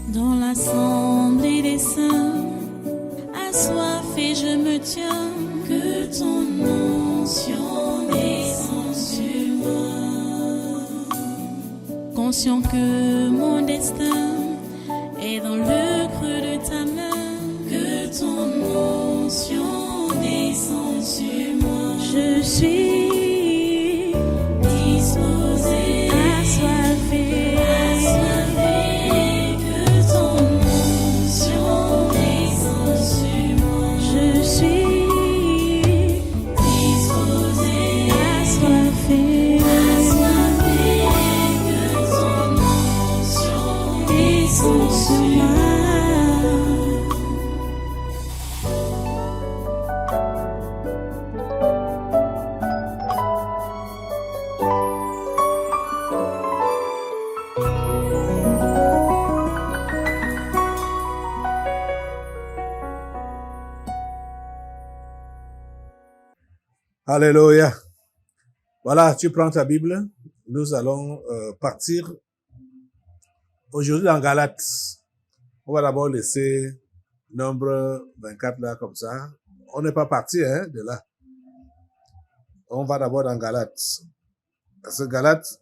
Dans l'assemblée des saints, assoiffé je me tiens, que ton onction descende sur moi. Conscient que mon destin est dans le creux de ta main, que ton onction descende sur moi. Je suis disposé, assoiffé, que ton onction descende sur moi. Je suis disposé, assoiffé, que ton onction descende sur moi. Alléluia. Voilà, tu prends ta Bible. Nous allons partir aujourd'hui dans Galates. On va d'abord laisser Nombre 24 là comme ça. On n'est pas parti de là. On va d'abord dans Galates. Parce que Galates,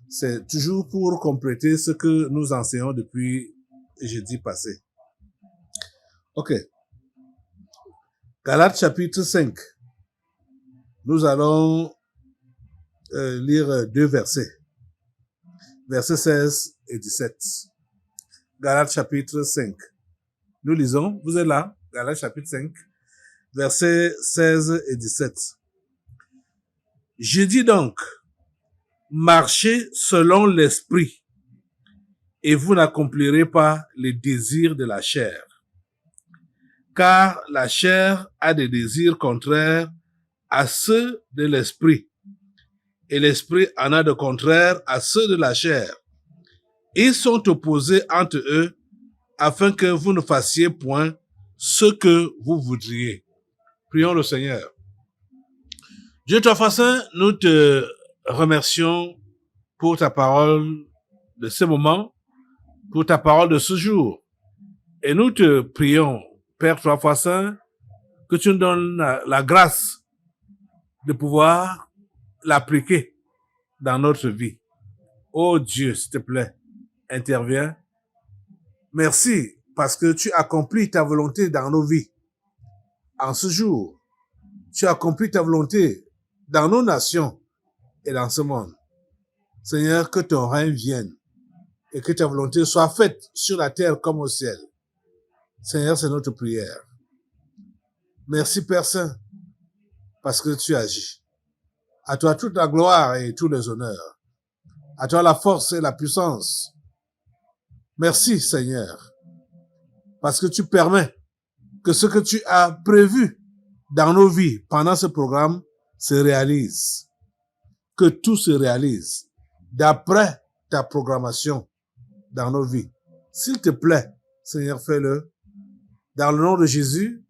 c'est toujours pour compléter ce que nous enseignons depuis jeudi passé. Ok. Galates chapitre 5. Nous allons lire 2 versets. Versets 16 et 17. Galates chapitre 5. Nous lisons, vous êtes là, Galates chapitre 5, versets 16 et 17. Je dis donc, marchez selon l'esprit, et vous n'accomplirez pas les désirs de la chair. Car la chair a des désirs contraires à ceux de l'esprit, et l'esprit en a de contraires à ceux de la chair. Ils sont opposés entre eux, afin que vous ne fassiez point ce que vous voudriez. Prions le Seigneur. Dieu Tout-Puissant, nous te remercions pour ta parole de ce moment, pour ta parole de ce jour. Et nous te prions, Père Tout-Puissant, que tu nous donnes la grâce de pouvoir l'appliquer dans notre vie. Oh Dieu, s'il te plaît, interviens. Merci parce que tu accomplis ta volonté dans nos vies. En ce jour, tu accomplis ta volonté dans nos nations et dans ce monde. Seigneur, que ton règne vienne et que ta volonté soit faite sur la terre comme au ciel. Seigneur, c'est notre prière. Merci Père Saint, parce que tu agis. À toi toute la gloire et tous les honneurs. À toi la force et la puissance. Merci Seigneur, parce que tu permets que ce que tu as prévu dans nos vies pendant ce programme se réalise. Que tout se réalise d'après ta programmation dans nos vies. S'il te plaît, Seigneur, fais-le. Dans le nom de Jésus,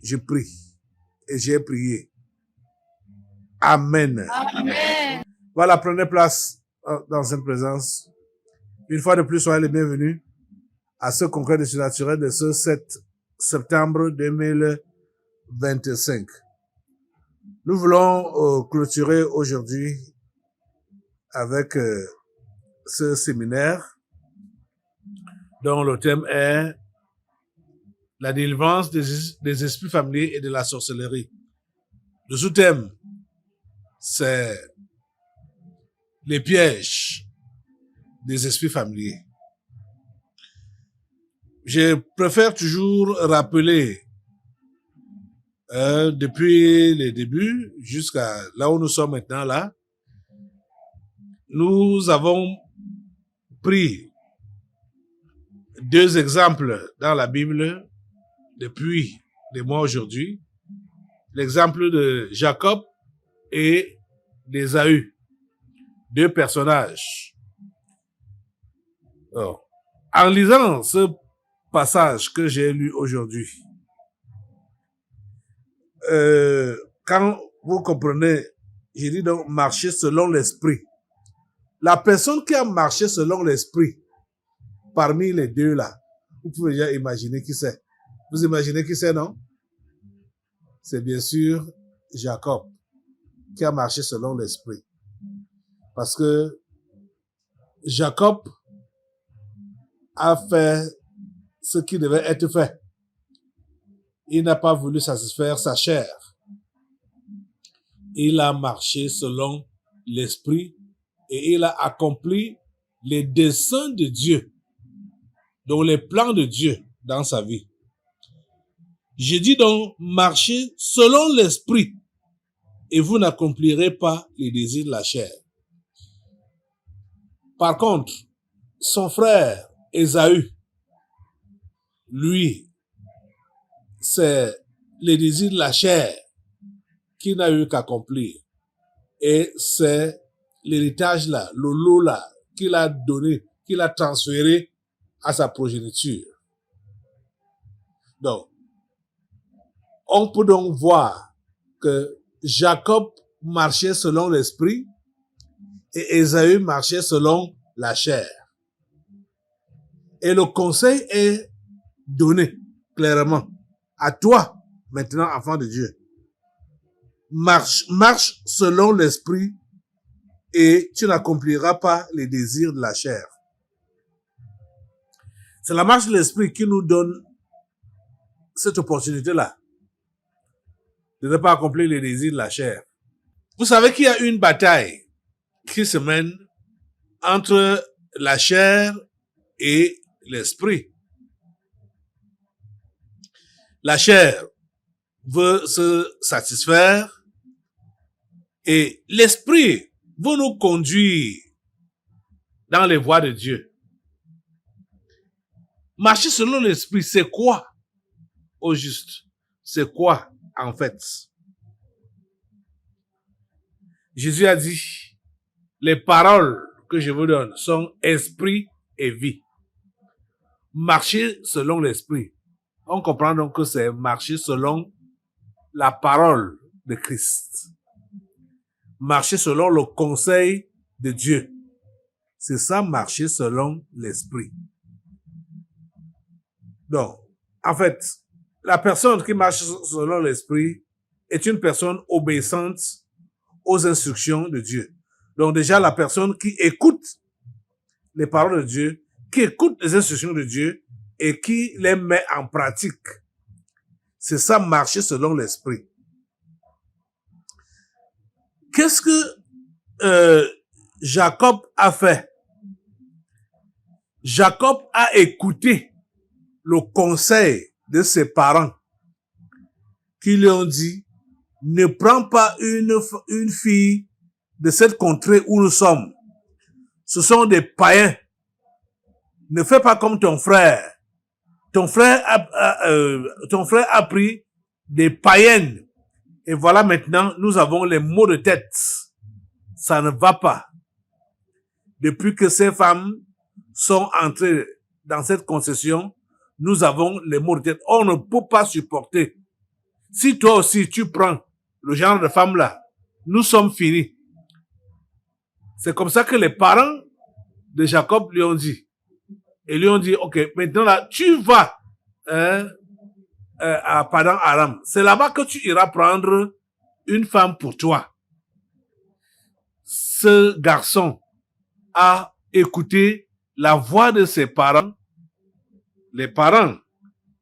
je prie et j'ai prié. Amen. Amen. Voilà, prenez place dans cette présence. Une fois de plus, soyez les bienvenus à ce congrès de surnaturel de ce 7 septembre 2025. Nous voulons clôturer aujourd'hui avec ce séminaire dont le thème est la délivrance des esprits familiers et de la sorcellerie. Le sous-thème, c'est les pièges des esprits familiers. Je préfère toujours rappeler depuis les débuts jusqu'à là où nous sommes maintenant là, nous avons pris 2 exemples dans la Bible depuis des mois aujourd'hui. L'exemple de Jacob et d'Ésaü, 2 personnages. Alors, en lisant ce passage que j'ai lu aujourd'hui, quand vous comprenez, j'ai dit donc marcher selon l'esprit. La personne qui a marché selon l'esprit parmi les deux là, vous pouvez déjà imaginer qui c'est. Vous imaginez qui c'est, non? C'est bien sûr Jacob qui a marché selon l'esprit. Parce que Jacob a fait ce qui devait être fait. Il n'a pas voulu satisfaire sa chair. Il a marché selon l'esprit et il a accompli les desseins de Dieu, donc les plans de Dieu dans sa vie. Je dis donc, marchez selon l'esprit et vous n'accomplirez pas les désirs de la chair. Par contre, son frère Ésaü, lui, c'est les désirs de la chair qu'il n'a eu qu'accomplir. Et c'est l'héritage là, le lot là, qu'il a donné, qu'il a transféré à sa progéniture. Donc, on peut donc voir que Jacob marchait selon l'esprit et Ésaü marchait selon la chair. Et le conseil est donné clairement à toi, maintenant enfant de Dieu. Marche selon l'esprit et tu n'accompliras pas les désirs de la chair. C'est la marche de l'esprit qui nous donne cette opportunité-là de ne pas accomplir les désirs de la chair. Vous savez qu'il y a une bataille qui se mène entre la chair et l'esprit. La chair veut se satisfaire et l'esprit veut nous conduire dans les voies de Dieu. Marcher selon l'esprit, c'est quoi au juste? C'est quoi en fait? Jésus a dit, les paroles que je vous donne sont esprit et vie. Marcher selon l'esprit. On comprend donc que c'est marcher selon la parole de Christ. Marcher selon le conseil de Dieu. C'est ça, marcher selon l'esprit. Donc, en fait, la personne qui marche selon l'esprit est une personne obéissante aux instructions de Dieu. Donc déjà, la personne qui écoute les paroles de Dieu, qui écoute les instructions de Dieu et qui les met en pratique. C'est ça, marcher selon l'esprit. Qu'est-ce que Jacob a fait? Jacob a écouté le conseil de ses parents qui lui ont dit, ne prends pas une fille de cette contrée où nous sommes. Ce sont des païens. Ne fais pas comme ton frère. Ton frère a pris des païennes. Et voilà maintenant, nous avons les maux de tête. Ça ne va pas. Depuis que ces femmes sont entrées dans cette concession, nous avons les maux de tête. On ne peut pas supporter. Si toi aussi tu prends le genre de femme là, nous sommes finis. C'est comme ça que les parents de Jacob lui ont dit. Et lui ont dit, ok, maintenant là, tu vas à Padan Aram. C'est là-bas que tu iras prendre une femme pour toi. Ce garçon a écouté la voix de ses parents, les parents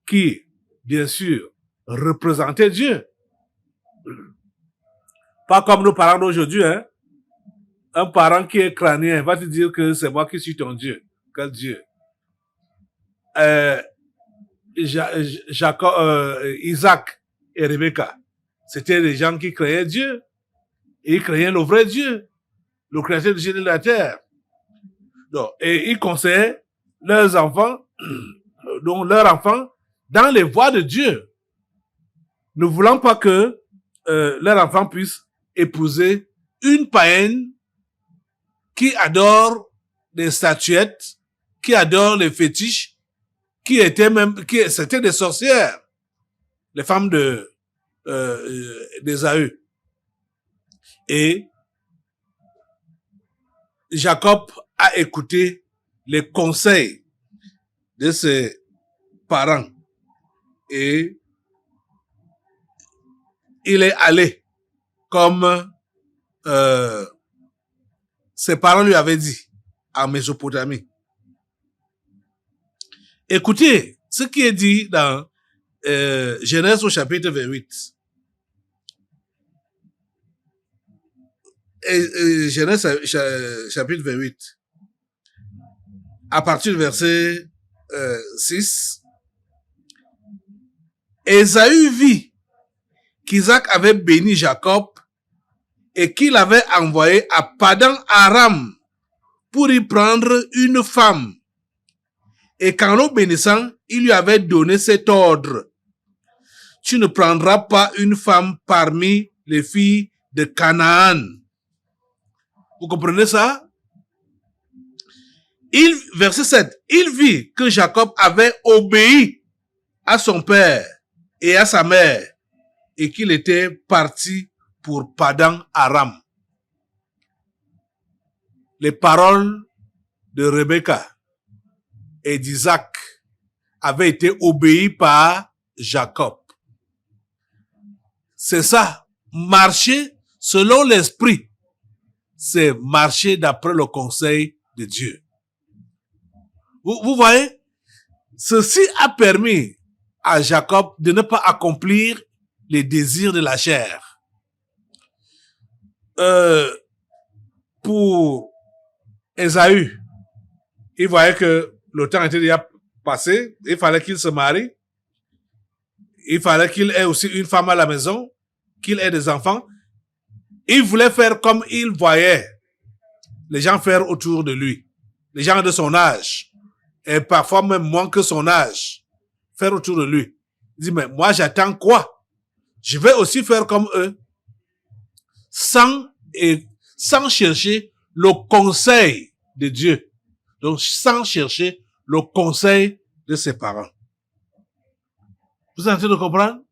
qui, bien sûr, représentaient Dieu. Pas comme nos parents d'aujourd'hui, hein. Un parent qui est crânien va te dire que c'est moi qui suis ton Dieu. Quel Dieu? Isaac et Rebecca, c'était des gens qui créaient Dieu. Et ils créaient le vrai Dieu, le créateur du ciel et de la terre. Donc, et ils conseillaient leurs enfants, dans les voies de Dieu, ne voulant pas que leur enfant puisse épouser une païenne qui adore des statuettes, qui adore les fétiches, c'était des sorcières, les femmes d'Ésaü. Et Jacob a écouté les conseils de ses parents et il est allé comme ses parents lui avaient dit en Mésopotamie. Écoutez ce qui est dit dans Genèse au chapitre 28. Genèse chapitre 28. À partir du verset 6. Ésaü vit qu'Isaac avait béni Jacob et qu'il avait envoyé à Padan Aram pour y prendre une femme. Et qu'en le bénissant, il lui avait donné cet ordre. Tu ne prendras pas une femme parmi les filles de Canaan. Vous comprenez ça? Verset 7. Il vit que Jacob avait obéi à son père et à sa mère et qu'il était parti pour Padan Aram. Les paroles de Rebecca et d'Isaac avaient été obéies par Jacob. C'est ça, marcher selon l'esprit, c'est marcher d'après le conseil de Dieu. Vous voyez, ceci a permis à Jacob de ne pas accomplir les désirs de la chair. Pour Ésaü, il voyait que le temps était déjà passé, il fallait qu'il se marie, il fallait qu'il ait aussi une femme à la maison, qu'il ait des enfants. Il voulait faire comme il voyait les gens faire autour de lui, les gens de son âge, et parfois même moins que son âge, faire autour de lui. Il dit, mais moi j'attends quoi? Je vais aussi faire comme eux, sans chercher le conseil de Dieu. Donc, sans chercher le conseil de ses parents. Vous êtes en train de comprendre?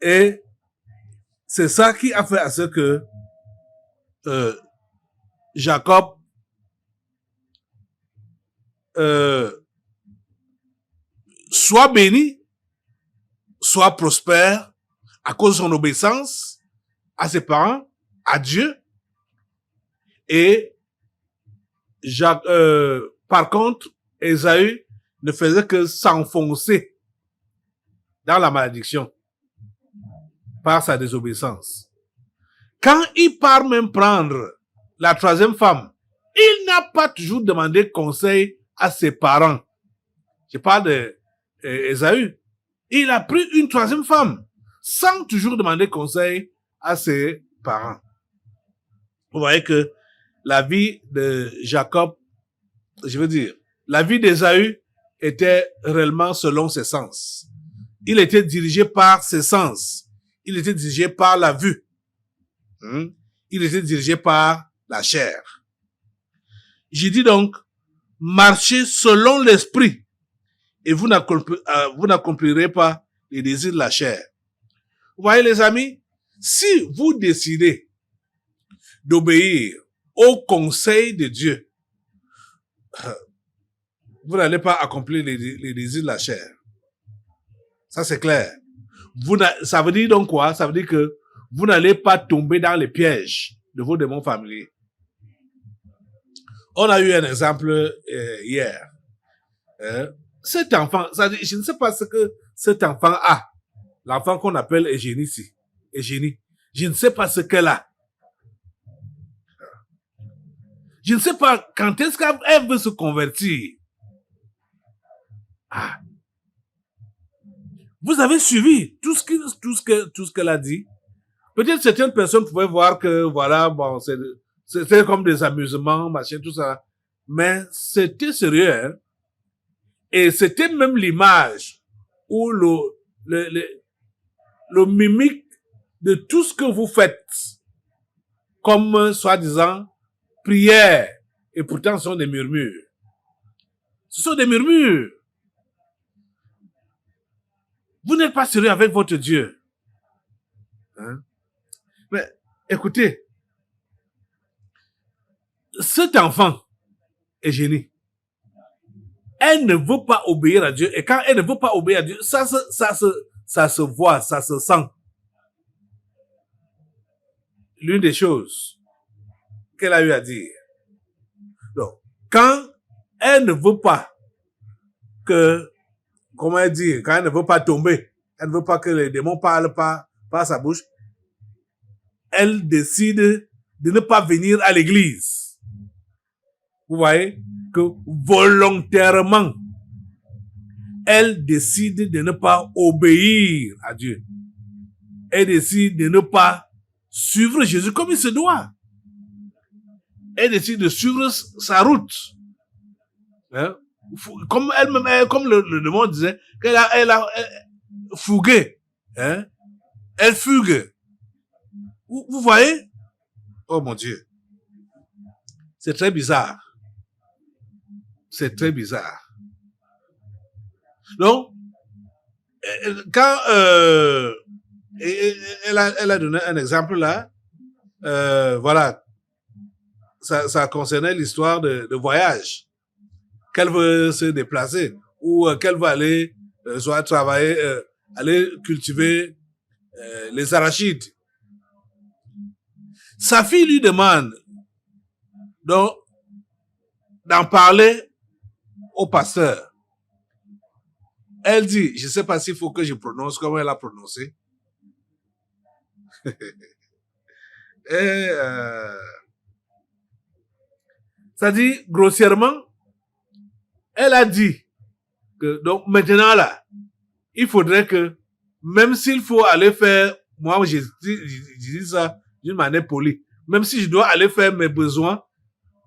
Et c'est ça qui a fait à ce que Jacob soit béni, soit prospère à cause de son obéissance à ses parents, à Dieu. Et par contre, Ésaü ne faisait que s'enfoncer dans la malédiction par sa désobéissance. Quand il part même prendre la troisième femme, il n'a pas toujours demandé conseil à ses parents. Je parle d'Ésaü. Il a pris une troisième femme sans toujours demander conseil à ses parents. Vous voyez que la vie de Jacob, je veux dire, la vie d'Ésaü était réellement selon ses sens. Il était dirigé par ses sens. Il était dirigé par la vue. Il était dirigé par la chair. J'ai dit donc, marchez selon l'esprit et vous n'accomplirez pas les désirs de la chair. Vous voyez les amis, si vous décidez d'obéir au conseil de Dieu, vous n'allez pas accomplir les désirs de la chair. Ça c'est clair. Ça veut dire donc quoi? Ça veut dire que vous n'allez pas tomber dans les pièges de vos démons familiers. On a eu un exemple hier. Cet enfant, je ne sais pas ce que cet enfant a. L'enfant qu'on appelle Eugénie ici. Eugénie. Je ne sais pas ce qu'elle a. Je ne sais pas quand est-ce qu'elle veut se convertir. Ah. Vous avez suivi tout ce qu'elle a dit. Peut-être certaines personnes pouvaient voir que, voilà, bon, c'était comme des amusements, machin, tout ça. Mais c'était sérieux, hein. Et c'était même l'image ou le mimique de tout ce que vous faites comme, soi-disant, prière. Et pourtant, ce sont des murmures. Ce sont des murmures. Vous n'êtes pas sérieux avec votre Dieu. Hein? Mais écoutez, cet enfant est génie. elle ne veut pas obéir à Dieu. Et quand elle ne veut pas obéir à Dieu, ça se voit, ça se sent. L'une des choses qu'elle a eu à dire. Donc, quand elle ne veut pas que, comment dire, quand elle ne veut pas tomber, elle ne veut pas que les démons parlent par sa bouche, elle décide de ne pas venir à l'église. Vous voyez que volontairement, elle décide de ne pas obéir à Dieu. Elle décide de ne pas suivre Jésus comme il se doit. Elle décide de suivre sa route. Hein? Comme elle-même, comme le démon disait, qu'elle a fugué. Hein? Elle fugue. Vous voyez? Oh mon Dieu. C'est très bizarre. C'est très bizarre. Donc, quand elle a donné un exemple là, voilà, ça concernait l'histoire de voyage. Qu'elle veut se déplacer ou qu'elle veut aller soit travailler, aller cultiver les arachides. Sa fille lui demande donc d'en parler au pasteur. Elle dit, je ne sais pas s'il faut que je prononce comme elle a prononcé. Et ça dit grossièrement, elle a dit que donc maintenant là, il faudrait que même s'il faut aller faire, moi je dis ça d'une manière polie, même si je dois aller faire mes besoins,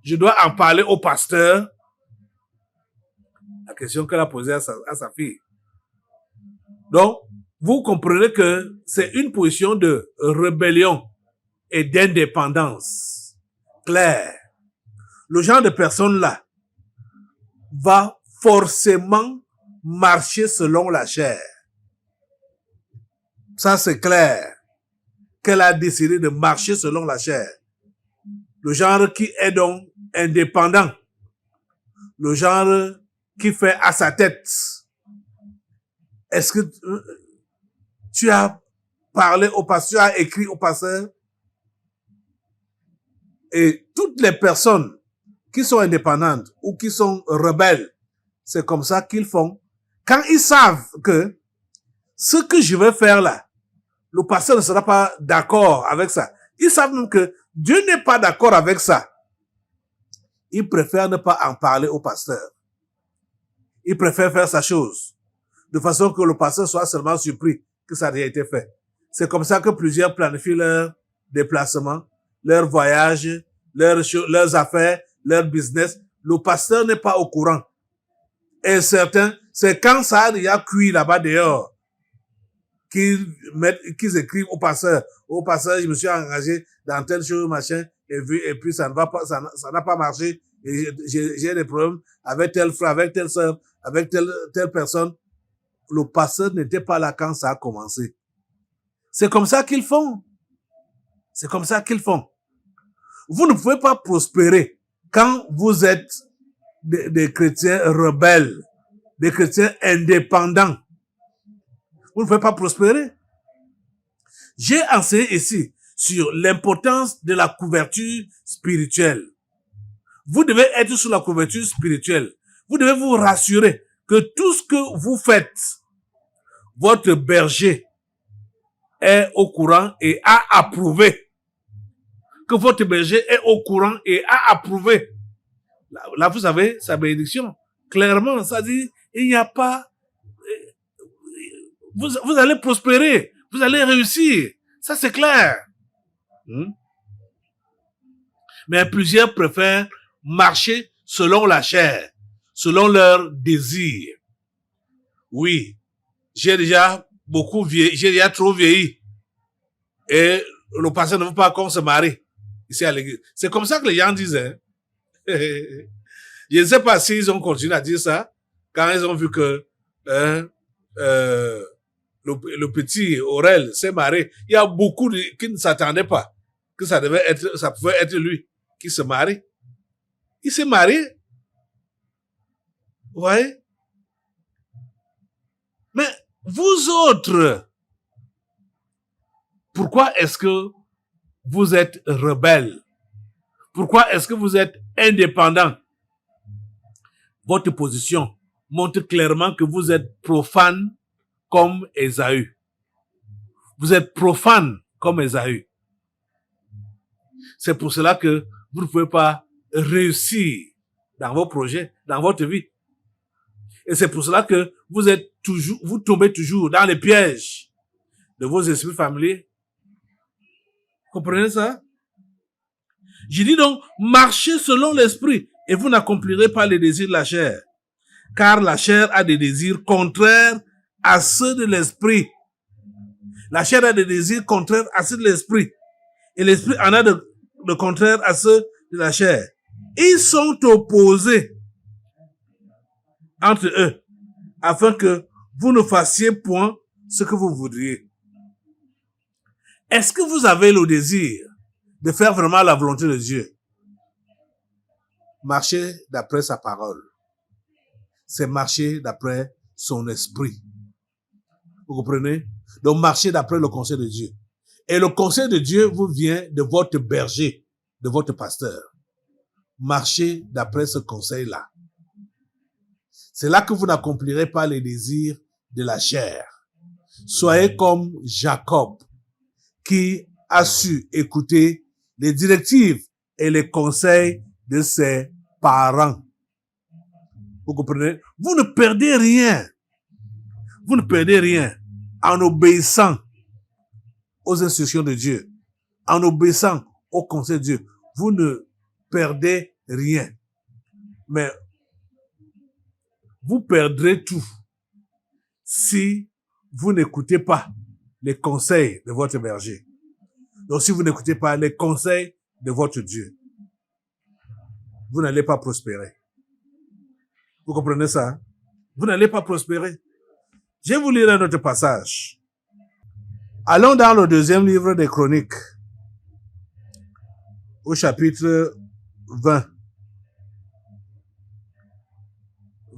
je dois en parler au pasteur. La question qu'elle a posée à sa fille. Donc, vous comprenez que c'est une position de rébellion et d'indépendance claire. Le genre de personne-là va forcément marcher selon la chair. Ça, c'est clair. Qu'elle a décidé de marcher selon la chair. Le genre qui est donc indépendant. Le genre qui fait à sa tête. Est-ce que tu as parlé au pasteur, tu as écrit au pasteur? Et toutes les personnes qui sont indépendantes ou qui sont rebelles, c'est comme ça qu'ils font. Quand ils savent que ce que je vais faire là, le pasteur ne sera pas d'accord avec ça. Ils savent même que Dieu n'est pas d'accord avec ça. Ils préfèrent ne pas en parler au pasteur. Ils préfèrent faire sa chose, de façon que le pasteur soit seulement surpris que ça a déjà été fait. C'est comme ça que plusieurs planifient leur déplacement, leur voyage, leurs affaires, leur business. Le pasteur n'est pas au courant. Et certains, c'est quand ça a déjà cuit là-bas dehors, qu'ils écrivent au pasteur, je me suis engagé dans telle chose, machin, et puis ça ne va pas, ça n'a pas marché, et j'ai des problèmes avec tel frère, avec telle sœur, avec telle personne. Le pasteur n'était pas là quand ça a commencé. C'est comme ça qu'ils font. C'est comme ça qu'ils font. Vous ne pouvez pas prospérer quand vous êtes des chrétiens rebelles, des chrétiens indépendants. Vous ne pouvez pas prospérer. J'ai enseigné ici sur l'importance de la couverture spirituelle. Vous devez être sous la couverture spirituelle. Vous devez vous rassurer que tout ce que vous faites, votre berger est au courant et a approuvé. Que votre berger est au courant et a approuvé. Là, vous avez sa bénédiction. Clairement, ça dit, il n'y a pas... Vous allez prospérer. Vous allez réussir. Ça, c'est clair. Mais plusieurs préfèrent marcher selon la chair, selon leur désir. Oui, j'ai déjà trop vieilli. Et le pasteur ne veut pas qu'on se marie ici à l'église. C'est comme ça que les gens disaient. Je ne sais pas s'ils ont continué à dire ça quand ils ont vu que le petit Aurel s'est marié. Il y a beaucoup qui ne s'attendaient pas que ça pouvait être lui qui se marie. Il s'est marié. Vous voyez? Mais vous autres, pourquoi est-ce que vous êtes rebelles? Pourquoi est-ce que vous êtes indépendants? Votre position montre clairement que vous êtes profane comme Ésaü. Vous êtes profane comme Ésaü. C'est pour cela que vous ne pouvez pas réussir dans vos projets, dans votre vie. Et c'est pour cela que vous tombez toujours dans les pièges de vos esprits familiers. Comprenez ça? Je dis donc, marchez selon l'esprit et vous n'accomplirez pas les désirs de la chair. Car la chair a des désirs contraires à ceux de l'esprit. La chair a des désirs contraires à ceux de l'esprit. Et l'esprit en a de contraires à ceux de la chair. Ils sont opposés entre eux, afin que vous ne fassiez point ce que vous voudriez. Est-ce que vous avez le désir de faire vraiment la volonté de Dieu? Marcher d'après sa parole. C'est marcher d'après son esprit. Vous comprenez? Donc, marcher d'après le conseil de Dieu. Et le conseil de Dieu vous vient de votre berger, de votre pasteur. Marchez d'après ce conseil-là. C'est là que vous n'accomplirez pas les désirs de la chair. Soyez comme Jacob, qui a su écouter les directives et les conseils de ses parents. Vous comprenez? Vous ne perdez rien. Vous ne perdez rien en obéissant aux instructions de Dieu, en obéissant au conseil de Dieu. Vous ne perdez rien. Mais vous perdrez tout si vous n'écoutez pas les conseils de votre berger. Donc, si vous n'écoutez pas les conseils de votre Dieu, vous n'allez pas prospérer. Vous comprenez ça? Hein? Vous n'allez pas prospérer. Je vais vous lire un autre passage. Allons dans le deuxième livre des Chroniques, au chapitre 20,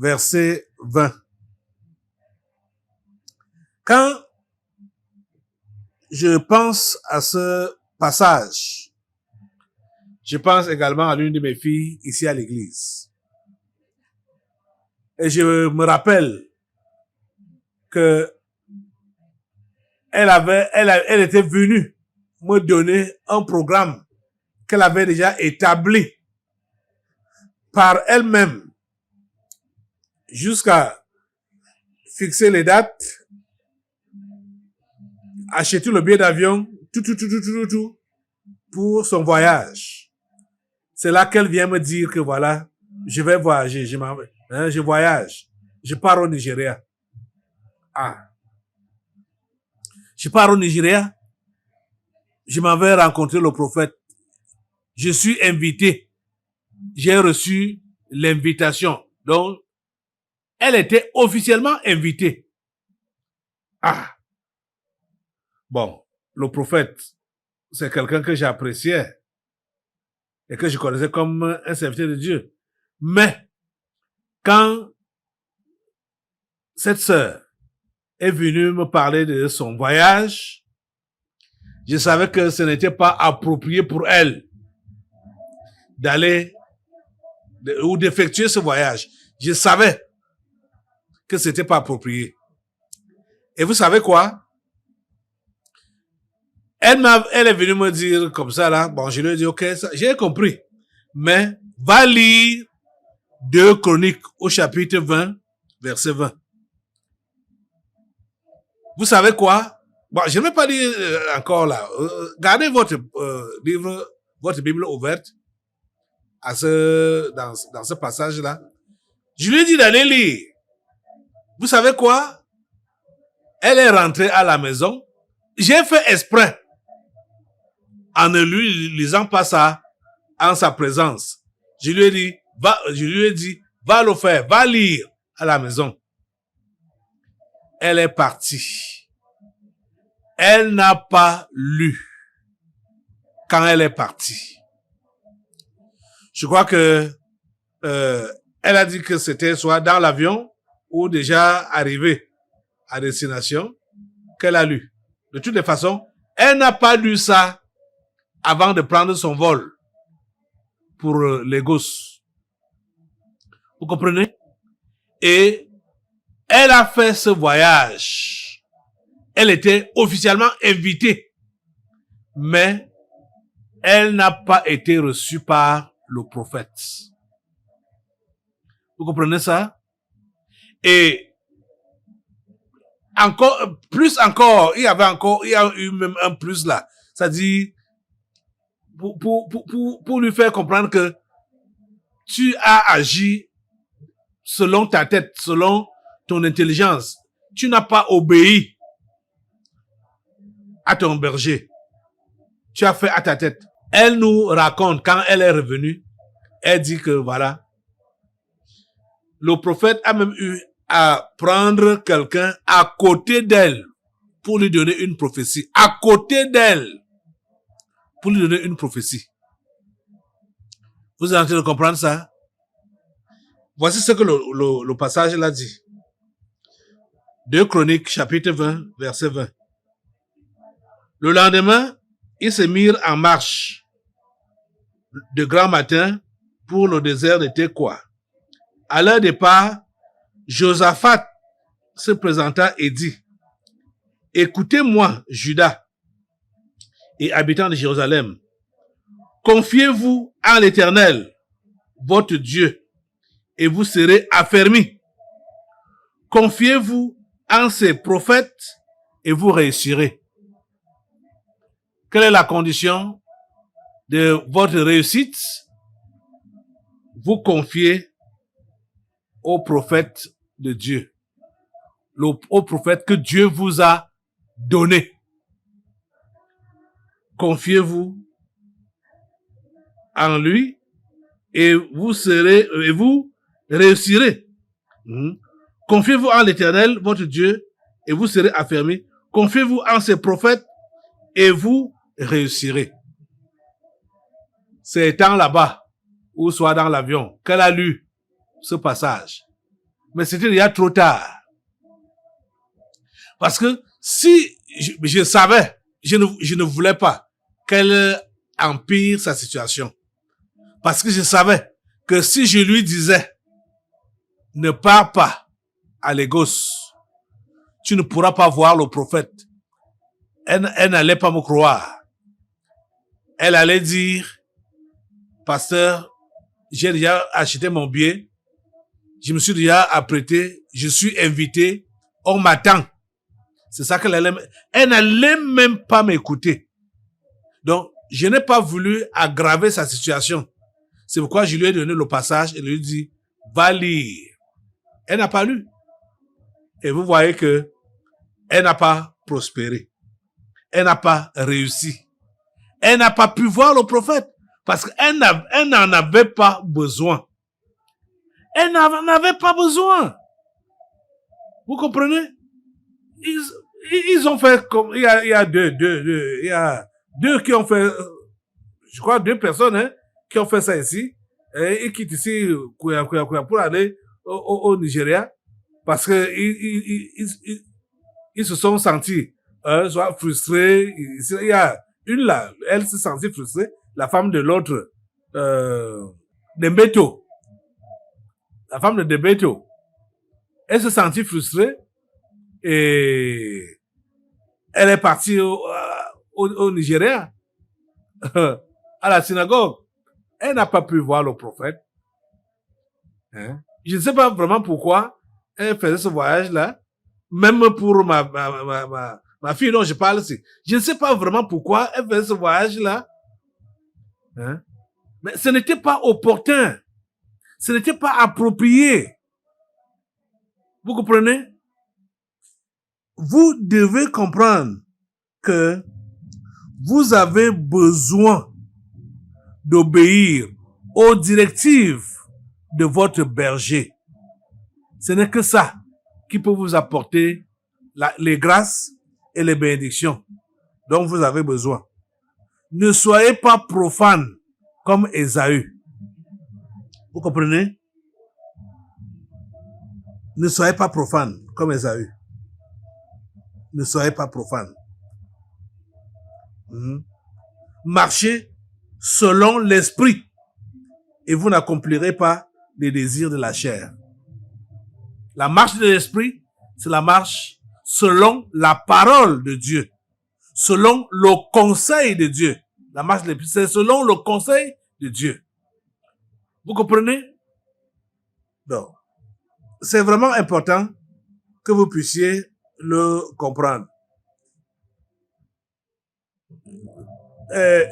verset 20. Quand je pense à ce passage, je pense également à l'une de mes filles ici à l'église. Et je me rappelle que elle était venue me donner un programme qu'elle avait déjà établi par elle-même jusqu'à fixer les dates, acheter le billet d'avion, tout, pour son voyage. C'est là qu'elle vient me dire que voilà, je vais voyager, je voyage, je pars au Nigeria. Ah. Je pars au Nigeria, je m'en vais rencontrer le prophète. Je suis invité. J'ai reçu l'invitation. Donc, elle était officiellement invitée. Ah. Bon, le prophète, c'est quelqu'un que j'appréciais et que je connaissais comme un serviteur de Dieu. Mais, quand cette sœur est venue me parler de son voyage, je savais que ce n'était pas approprié pour elle d'aller ou d'effectuer ce voyage. Je savais que c'était pas approprié. Et vous savez quoi? Elle est venue me dire comme ça là. Bon, je lui ai dit ok, j'ai compris. Mais va lire 2 Chroniques au chapitre 20, verset 20. Vous savez quoi? Bon, je ne vais pas lire encore là. Gardez votre livre, votre Bible ouverte dans ce passage-là. Je lui ai dit d'aller lire. Vous savez quoi? Elle est rentrée à la maison. J'ai fait exprès en ne lui lisant pas ça en sa présence. Je lui ai dit, va le faire, va lire à la maison. Elle est partie. Elle n'a pas lu quand elle est partie. Je crois que elle a dit que c'était soit dans l'avion ou déjà arrivé à destination qu'elle a lu. De toutes les façons, elle n'a pas lu ça avant de prendre son vol pour Lagos. Vous comprenez? Et elle a fait ce voyage. Elle était officiellement invitée, mais elle n'a pas été reçue par le prophète. Vous comprenez ça? Et encore, plus encore, il y a eu même un plus là. C'est-à-dire, pour lui faire comprendre que tu as agi selon ta tête, selon ton intelligence. Tu n'as pas obéi à ton berger. Tu as fait à ta tête. Elle nous raconte, quand elle est revenue, elle dit que voilà, le prophète a même eu à prendre quelqu'un à côté d'elle pour lui donner une prophétie. À côté d'elle pour lui donner une prophétie. Vous êtes en train de comprendre ça? Voici ce que le passage là dit. 2 Chroniques, chapitre 20, verset 20. Le lendemain, ils se mirent en marche de grand matin pour le désert de Tekoa. À leur départ, Josaphat se présenta et dit, « Écoutez-moi, Juda et habitants de Jérusalem, confiez-vous en l'Éternel, votre Dieu, et vous serez affermis. Confiez-vous en ses prophètes et vous réussirez. » Quelle est la condition de votre réussite? Vous confiez au prophète de Dieu, au prophète que Dieu vous a donné. Confiez-vous en lui et vous réussirez. Confiez-vous en l'Éternel, votre Dieu, et vous serez affermis. Confiez-vous en ses prophètes et vous réussirez. C'est étant là-bas, ou soit dans l'avion, qu'elle a lu ce passage. Mais c'était déjà trop tard. Parce que si je savais, je ne voulais pas qu'elle empire sa situation. Parce que je savais que si je lui disais, ne pars pas à Lagos, tu ne pourras pas voir le prophète. Elle n'allait pas me croire. Elle allait dire, pasteur, j'ai déjà acheté mon billet, je me suis déjà apprêté, je suis invité, on m'attend. C'est ça qu'elle allait. Elle n'allait même pas m'écouter. Donc, je n'ai pas voulu aggraver sa situation. C'est pourquoi je lui ai donné le passage et lui ai dit, va lire. Elle n'a pas lu. Et vous voyez que elle n'a pas prospéré. Elle n'a pas réussi. Elle n'a pas pu voir le prophète parce qu'elle n'en avait pas besoin. Elle n'en avait pas besoin. Vous comprenez? Ils ont fait comme, il y a deux qui ont fait, je crois 2 personnes, hein, qui ont fait ça ici, et ils quittent ici, pour aller au Nigeria, parce que ils se sont sentis, soit frustrés. Il y a une là, elle s'est sentie frustrée, la femme de l'autre, Dembeto. La femme de Dembeto. Elle s'est sentie frustrée, et elle est partie au Nigeria, à la synagogue. Elle n'a pas pu voir le prophète. Hein? Je ne sais pas vraiment pourquoi elle faisait ce voyage-là, même pour ma fille dont je parle ici. Je ne sais pas vraiment pourquoi elle faisait ce voyage-là. Hein? Mais ce n'était pas opportun. Ce n'était pas approprié. Vous comprenez? Vous devez comprendre que vous avez besoin d'obéir aux directives de votre berger. Ce n'est que ça qui peut vous apporter les grâces et les bénédictions dont vous avez besoin. Ne soyez pas profane comme Ésaü. Vous comprenez? Ne soyez pas profanes comme Ésaü. Ne soyez pas profanes. Marchez selon l'esprit et vous n'accomplirez pas les désirs de la chair. La marche de l'esprit, c'est la marche selon la parole de Dieu, selon le conseil de Dieu. La marche de l'esprit, c'est selon le conseil de Dieu. Vous comprenez? Donc, c'est vraiment important que vous puissiez le comprendre.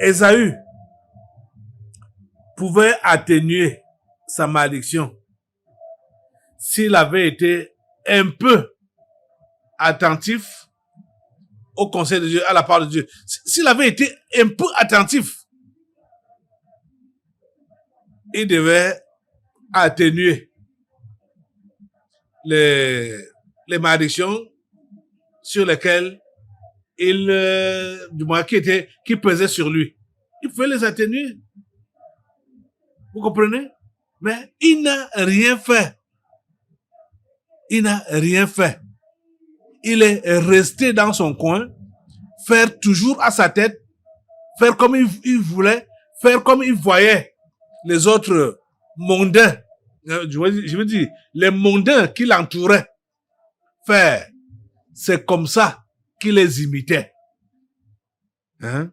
Ésaü pouvait atténuer sa malédiction s'il avait été un peu attentif au conseil de Dieu, à la parole de Dieu. S'il avait été un peu attentif, il devait atténuer les malédictions sur lesquelles qui pesaient sur lui. Il pouvait les atténuer. Vous comprenez? Mais il n'a rien fait. Il n'a rien fait. Il est resté dans son coin, faire toujours à sa tête, faire comme il voulait, faire comme il voyait les autres mondains. Je veux dire, les mondains qui l'entouraient faire. C'est comme ça qu'il les imitait. Hein?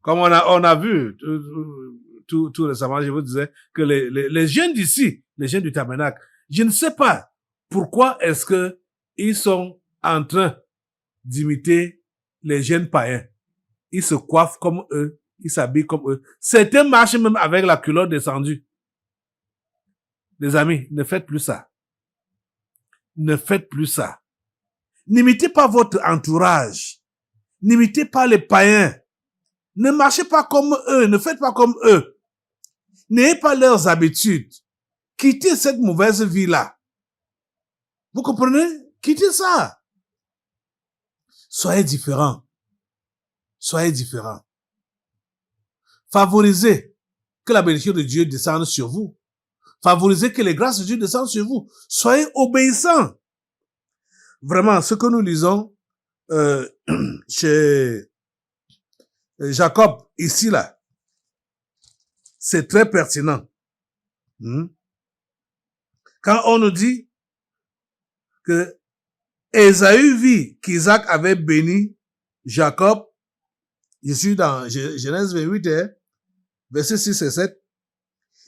Comme on a vu tout récemment, je vous disais que les jeunes d'ici, les jeunes du tabernacle, je ne sais pas pourquoi est-ce que ils sont en train d'imiter les jeunes païens. Ils se coiffent comme eux, ils s'habillent comme eux. Certains marchent même avec la culotte descendue. Les amis, ne faites plus ça. Ne faites plus ça. N'imitez pas votre entourage. N'imitez pas les païens. Ne marchez pas comme eux, ne faites pas comme eux. N'ayez pas leurs habitudes. Quittez cette mauvaise vie-là. Vous comprenez? Quittez ça. Soyez différents. Soyez différents. Favorisez que la bénédiction de Dieu descende sur vous. Favorisez que les grâces de Dieu descendent sur vous. Soyez obéissants. Vraiment, ce que nous lisons chez Jacob, ici, là, c'est très pertinent. Quand on nous dit que Ésaü vit qu'Isaac avait béni Jacob, je suis dans Genèse 28, versets 6 et 7,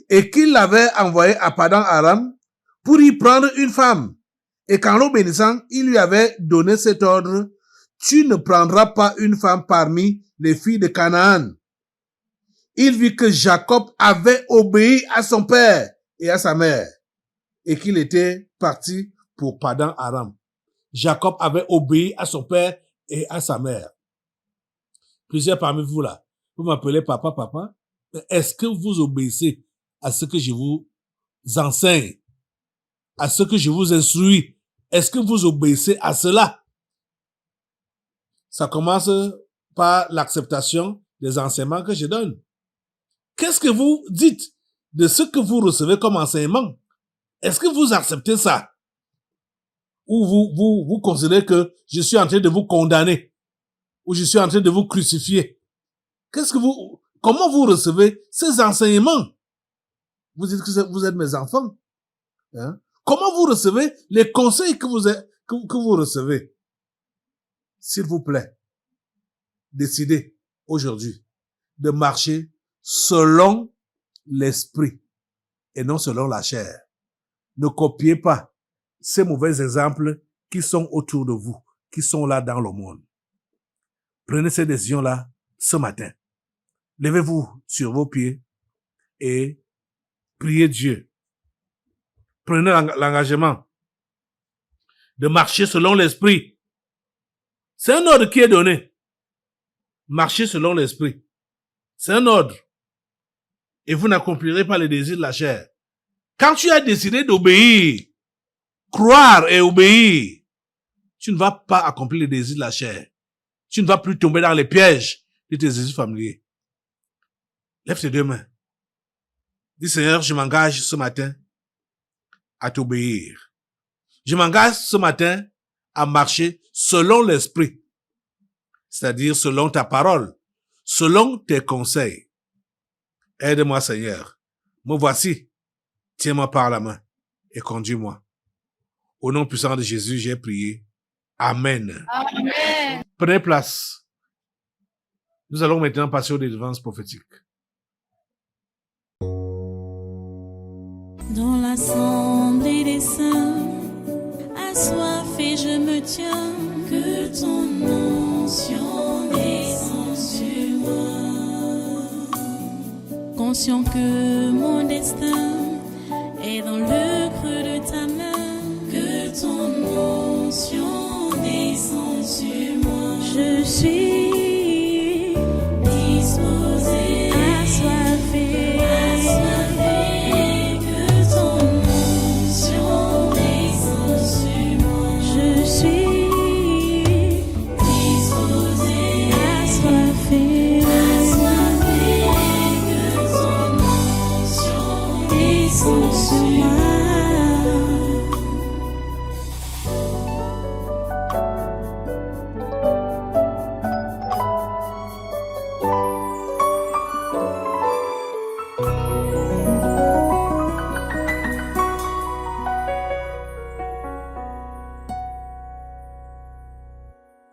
et qu'il l'avait envoyé à Padan Aram pour y prendre une femme. Et qu'en le bénissant, il lui avait donné cet ordre: tu ne prendras pas une femme parmi les filles de Canaan. Il vit que Jacob avait obéi à son père et à sa mère, et qu'il était parti pour Padan Aram. Jacob avait obéi à son père et à sa mère. Plusieurs parmi vous là, vous m'appelez papa, papa. Est-ce que vous obéissez à ce que je vous enseigne, à ce que je vous instruis? Est-ce que vous obéissez à cela? Ça commence par l'acceptation des enseignements que je donne. Qu'est-ce que vous dites de ce que vous recevez comme enseignement? Est-ce que vous acceptez ça? Ou vous considérez que je suis en train de vous condamner? Ou je suis en train de vous crucifier? Comment vous recevez ces enseignements? Vous dites que vous êtes mes enfants. Hein? Comment vous recevez les conseils que vous recevez? S'il vous plaît, décidez aujourd'hui de marcher selon l'esprit et non selon la chair. Ne copiez pas ces mauvais exemples qui sont autour de vous, qui sont là dans le monde. Prenez ces décisions-là ce matin. Levez-vous sur vos pieds et priez Dieu. Prenez l'engagement de marcher selon l'esprit. C'est un ordre qui est donné. Marchez selon l'esprit. C'est un ordre. Et vous n'accomplirez pas les désirs de la chair. Quand tu as décidé d'obéir, croire et obéir, tu ne vas pas accomplir les désirs de la chair. Tu ne vas plus tomber dans les pièges de tes désirs familiers. Lève tes deux mains. Dis Seigneur, je m'engage ce matin à t'obéir. Je m'engage ce matin à marcher selon l'esprit, c'est-à-dire selon ta parole, selon tes conseils. Aide-moi, Seigneur. Me voici. Tiens-moi par la main et conduis-moi. Au nom puissant de Jésus, j'ai prié. Amen. Amen. Prenez place. Nous allons maintenant passer aux délivrances prophétiques. Dans l'assemblée des saints, assoiffé je me tiens, que ton onction descende sur moi. Conscient que mon destin est dans le creux de ta main, que ton onction descende sur moi. Je suis